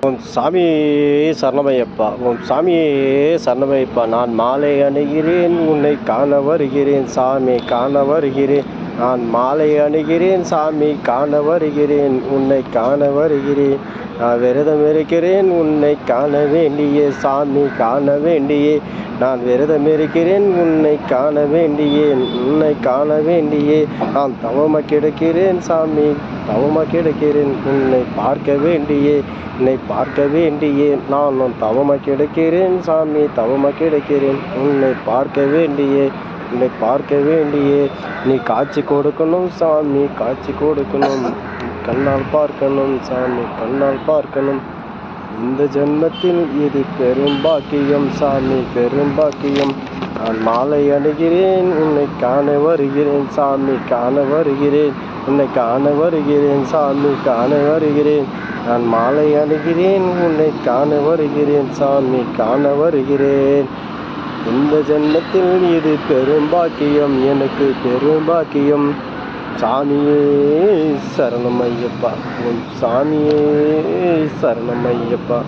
ஓம் சாமியே சரணமையப்பா, ஓம் சாமியே சரணமையப்பா. நான் மாலை அணுகிறேன், உன்னை காண வருகிறேன் சாமி, காண வருகிறேன். நான் மாலை அணுகிறேன் சாமி, காண வருகிறேன், உன்னை காண வருகிறேன். நான் விரதம் இருக்கிறேன், உன்னை காண வேண்டியே சாமி, காண வேண்டியே. நான் விரதம் இருக்கிறேன், உன்னை காண வேண்டியே, உன்னை காண வேண்டியே. நான் தவமாக கிடக்கிறேன் சாமி, தவமாக கிடக்கிறேன், உன்னை பார்க்க வேண்டியே, உன்னை பார்க்க வேண்டியே. நான் தவமாக கிடக்கிறேன் சாமி, தவமாக கிடக்கிறேன், உன்னை பார்க்க வேண்டியே, உன்னை பார்க்க வேண்டியே. நீ காட்சி கொடுக்கணும் சாமி, காட்சி கொடுக்கணும், கண்ணால் பார்க்கணும் சாமி, கண்ணால் பார்க்கணும். இந்த ஜென்மத்தில் இது பெரும் பாக்கியம் சாமி, பெரும் பாக்கியம். நான் மாலை அணுகிறேன், உன்னை காண வருகிறேன் சாமி, காண வருகிறேன், உன்னை காண வருகிறேன் சாமி, காண வருகிறேன். நான் மாலை அணுகிறேன், உன்னை காண வருகிறேன் சாமி, காண வருகிறேன். இந்த ஜென்மத்தில் இது பெரும் பாக்கியம், எனக்கு பெரும் பாக்கியம். சாமியே சரணமையப்பா, உன் சாமியே சரணமையப்பா.